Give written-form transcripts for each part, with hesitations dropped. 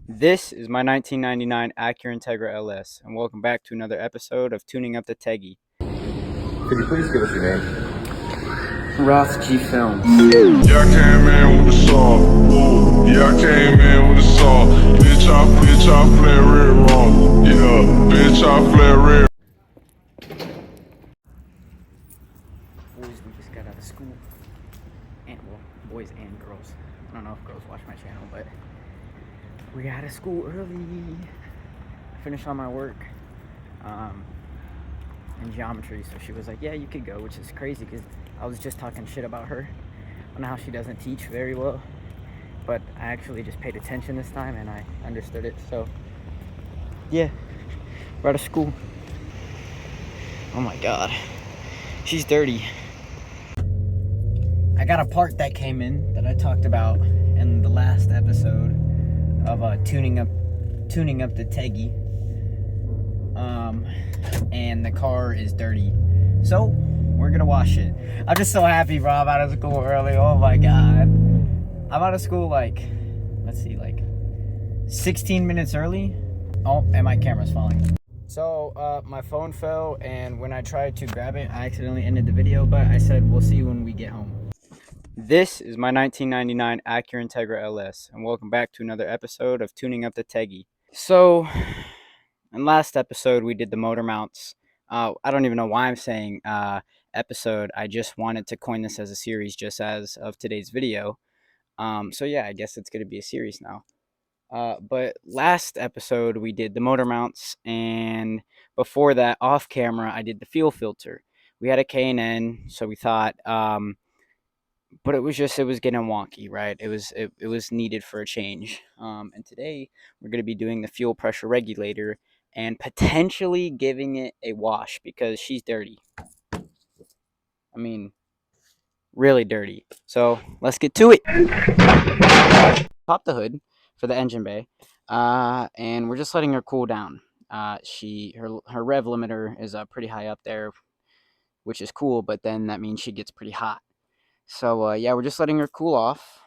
This is my 1999 Acura Integra LS, and welcome back to another episode of Tuning Up the Teggy. Could you please give us your name? Roth G Film. Yeah, I came in with the saw. Ooh, yeah, I came in with the saw. Bitch, I play red raw. Yeah, bitch, I play red. Boys, we just got out of school. And, well, boys and girls. I don't know if girls watch my channel, but we got out of school early. I finished all my work in geometry, so she was like, yeah, you could go, which is crazy because I was just talking shit about her on how she doesn't teach very well. But I actually just paid attention this time and I understood it, so yeah, we're out of school. Oh my god, she's dirty. I got a part that came in that I talked about in the last episode of tuning up the Teggy. And the car is dirty, so we're gonna wash it. I'm just so happy, bro. I'm out of school early. Oh my god, I'm out of school like, let's see, like 16 minutes early. Oh, and my camera's falling. So my phone fell, and when I tried to grab it, I accidentally ended the video, but I said we'll see when we get home. This is my 1999 Acura Integra LS, and welcome back to another episode of Tuning Up the Teggy. So, in last episode, we did the motor mounts. I don't even know why I'm saying episode. I just wanted to coin this as a series just as of today's video. So yeah, I guess it's going to be a series now. But last episode, we did the motor mounts, and before that, off camera, I did the fuel filter. We had a K&N, so we thought, but it was getting wonky, right? It was needed for a change. And today, we're going to be doing the fuel pressure regulator and potentially giving it a wash because she's dirty. I mean, really dirty. So let's get to it. Pop the hood for the engine bay, and we're just letting her cool down. Her rev limiter is pretty high up there, which is cool, but then that means she gets pretty hot. So yeah, we're just letting her cool off.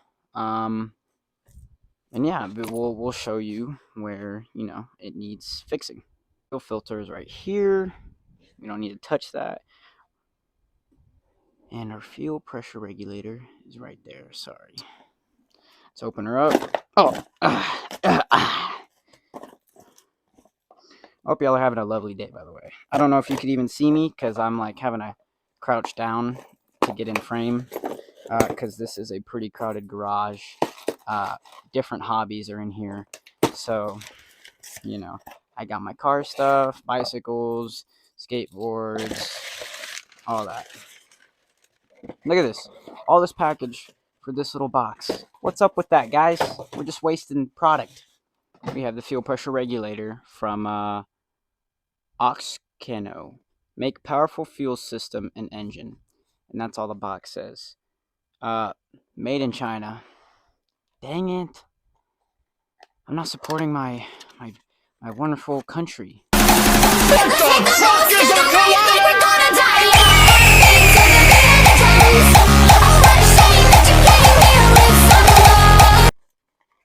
And yeah, but we'll show you where it needs fixing. Fuel filter is right here. We don't need to touch that. And our fuel pressure regulator is right there. Sorry. Let's open her up. Oh. Hope y'all are having a lovely day, by the way. I don't know if you could even see me because I'm like having to crouch down to get in frame because this is a pretty crowded garage. Different hobbies are in here. So, I got my car stuff, bicycles, skateboards, all that. Look at this. All this package for this little box. What's up with that, guys? We're just wasting product. We have the fuel pressure regulator from Oxcano. Make powerful fuel system and engine. And that's all the box says. Made in China. Dang it. I'm not supporting my wonderful country.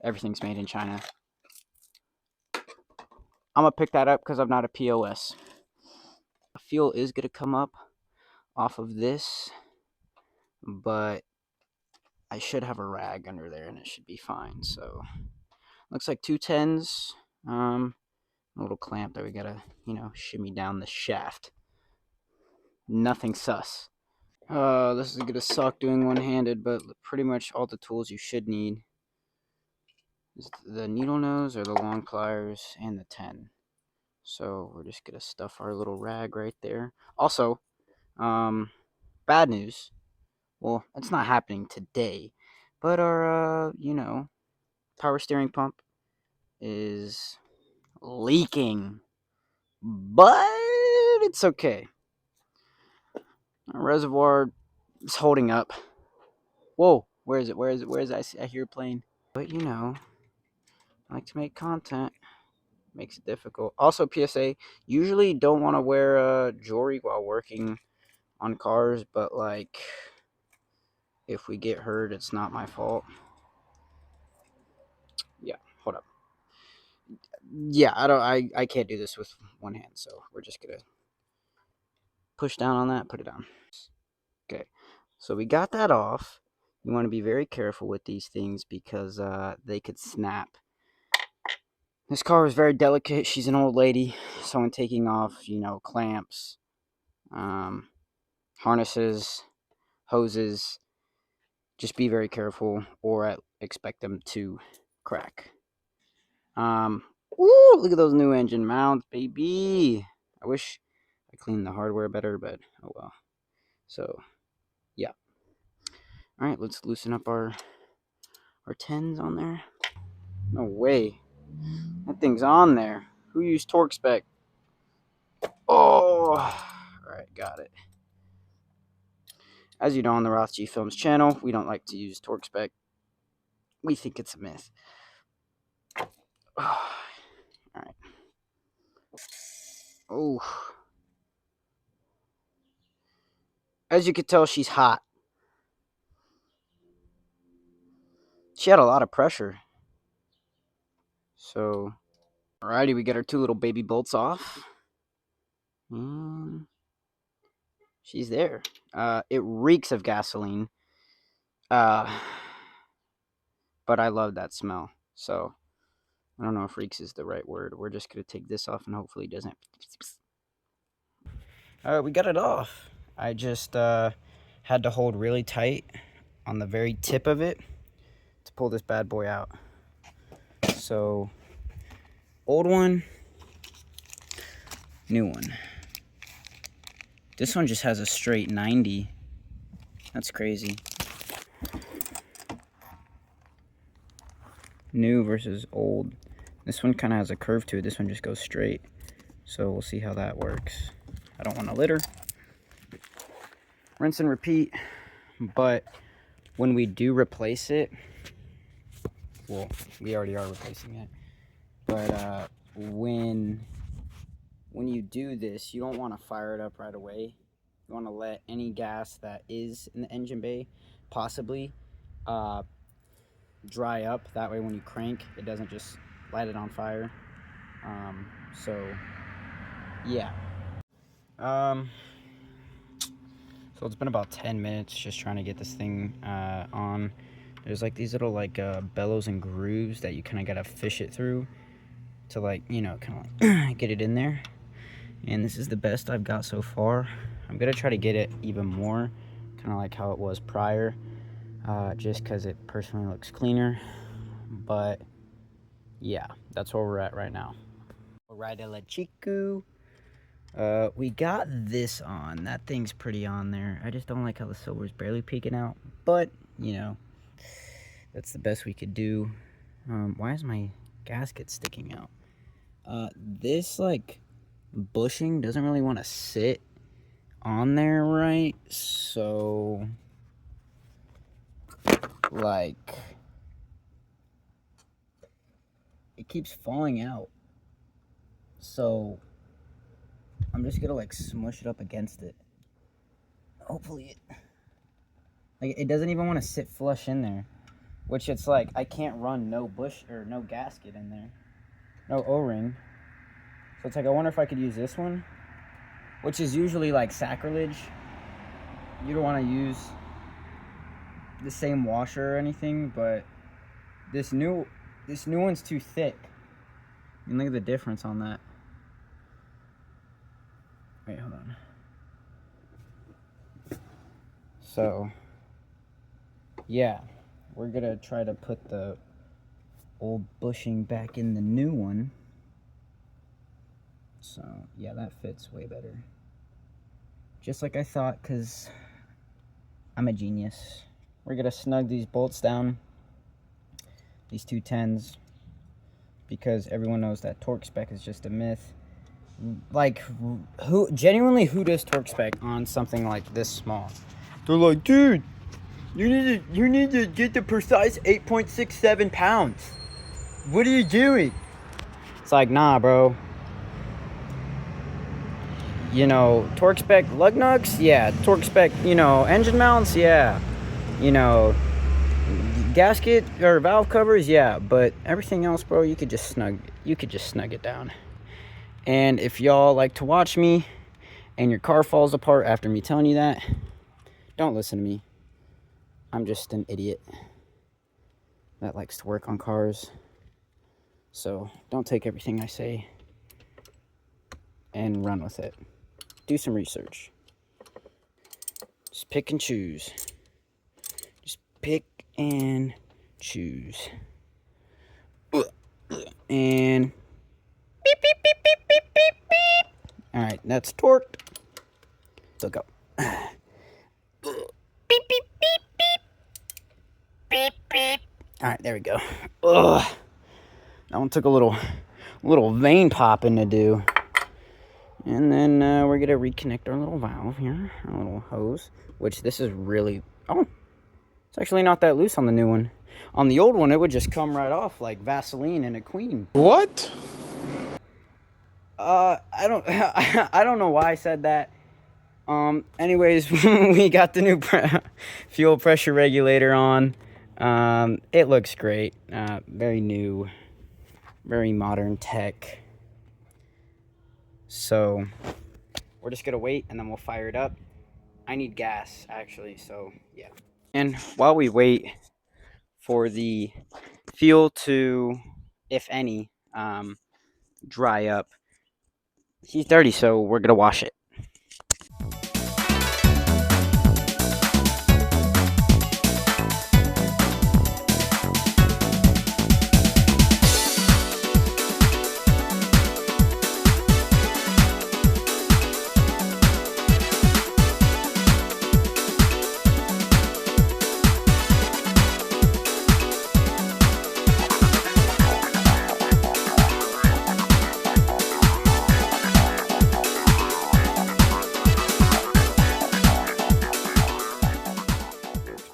Everything's made in China. I'm going to pick that up because I'm not a POS. The fuel is going to come up off of this, but I should have a rag under there and it should be fine. So, looks like 210s. A little clamp that we got to, shimmy down the shaft. Nothing sus. This is going to suck doing one-handed, but pretty much all the tools you should need is the needle nose or the long pliers and the 10. So we're just going to stuff our little rag right there. Also, bad news. Well, it's not happening today, but our, power steering pump is leaking. But it's okay. Our reservoir is holding up. Whoa, where is it? Where is it? I hear a plane. But I like to make content. Makes it difficult. Also, PSA, usually don't want to wear jewelry while working on cars, but like if we get hurt, it's not my fault. Yeah, hold up. yeah, I can't do this with one hand, so we're just gonna push down on that, put it down. Okay, so we got that off. You want to be very careful with these things because they could snap. This car is very delicate. She's an old lady, so when taking off, clamps, harnesses, hoses, just be very careful or expect them to crack. Ooh, look at those new engine mounts, baby. I wish I cleaned the hardware better, but oh well. So, yeah. All right, let's loosen up our 10s on there. No way. That thing's on there. Who used torque spec? Oh, all right, got it. As you know, on the Roth G Films channel, we don't like to use torque spec. We think it's a myth. All right. Oh. As you can tell, she's hot. She had a lot of pressure. So, alrighty, we get our 2 little baby bolts off. She's there. It reeks of gasoline. But I love that smell. So, I don't know if reeks is the right word. We're just going to take this off and hopefully it doesn't. Alright, we got it off. I just had to hold really tight on the very tip of it to pull this bad boy out. So, old one, new one. This one just has a straight 90. That's crazy. New versus old. This one kind of has a curve to it. This one just goes straight. So we'll see how that works. I don't want to litter. Rinse and repeat. But when we do replace it, well, we already are replacing it. But when you do this, you don't want to fire it up right away. You want to let any gas that is in the engine bay possibly dry up. That way when you crank, it doesn't just light it on fire. So yeah. So it's been about 10 minutes just trying to get this thing on. There's like these little bellows and grooves that you kind of gotta fish it through to kind of get it in there. And this is the best I've got so far. I'm gonna try to get it even more, kind of like how it was prior, just because it personally looks cleaner. But yeah, that's where we're at right now. Alright, La Chico. We got this on. That thing's pretty on there. I just don't like how the silver's barely peeking out. But, that's the best we could do. Why is my gasket sticking out? This, bushing doesn't really want to sit on there right. So, it keeps falling out. So, I'm just gonna smush it up against it. Hopefully it doesn't even want to sit flush in there, which it's I can't run no bush or no gasket in there, no O-ring. So it's I wonder if I could use this one, which is usually sacrilege. You don't want to use the same washer or anything, but this new one's too thick. And look at the difference on that. Wait, hold on. So, yeah, we're gonna try to put the old bushing back in the new one. So, yeah, that fits way better. Just like I thought, because I'm a genius. We're gonna snug these bolts down, these 2 10s, because everyone knows that torque spec is just a myth. Who does torque spec on something like this small? They're like, dude, you need to get the precise 8.67 pounds. What are you doing? It's nah, bro. Torque spec lug nuts, yeah. Torque spec, engine mounts, yeah. gasket or valve covers, yeah, but everything else, bro, you could just snug it down. And if y'all like to watch me and your car falls apart after me telling you that, don't listen to me. I'm just an idiot that likes to work on cars. So don't take everything I say and run with it. Do some research. Just pick and choose. Just pick and choose. And beep, beep, beep, beep, beep, beep, beep. All right, that's torqued. So go. Beep, beep, beep, beep. Beep, beep. All right, there we go. Ugh. That one took a little vein popping to do. And then we're going to reconnect our little valve here, our little hose, which this is really, oh, it's actually not that loose on the new one. On the old one, it would just come right off like Vaseline in a queen. What? I don't know why I said that. Anyways, we got the new fuel pressure regulator on. It looks great. Very new, very modern tech. So we're just gonna wait and then we'll fire it up. I need gas actually, so yeah. And while we wait for the fuel to, if any, dry up, he's dirty, so we're gonna wash it.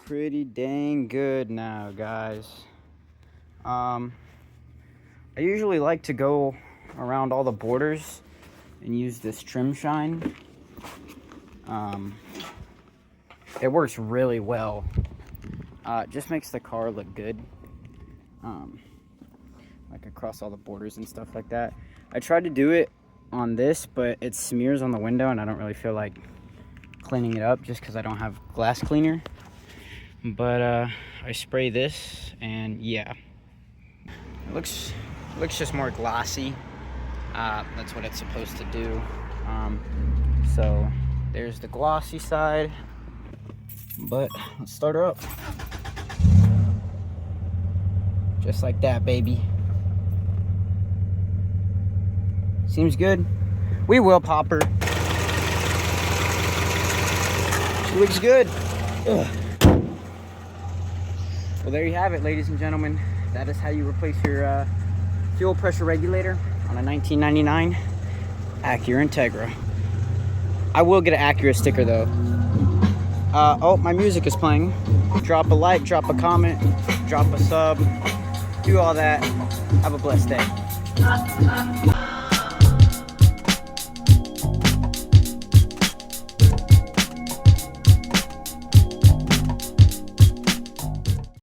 Pretty dang good now, guys. I usually like to go around all the borders and use this trim shine. It works really well. It just makes the car look good, like across all the borders and stuff like that. I tried to do it on this, but it smears on the window and I don't really feel like cleaning it up just because I don't have glass cleaner. But I spray this and yeah, it looks just more glossy. That's what it's supposed to do. So there's the glossy side, but let's start her up just like that, baby. Seems good. We will pop her. She looks good. Ugh. Well, there you have it, ladies and gentlemen. That is how you replace your fuel pressure regulator on a 1999 Acura Integra. I will get an Acura sticker though. Oh, my music is playing. Drop a like, drop a comment, drop a sub, do all that. Have a blessed day.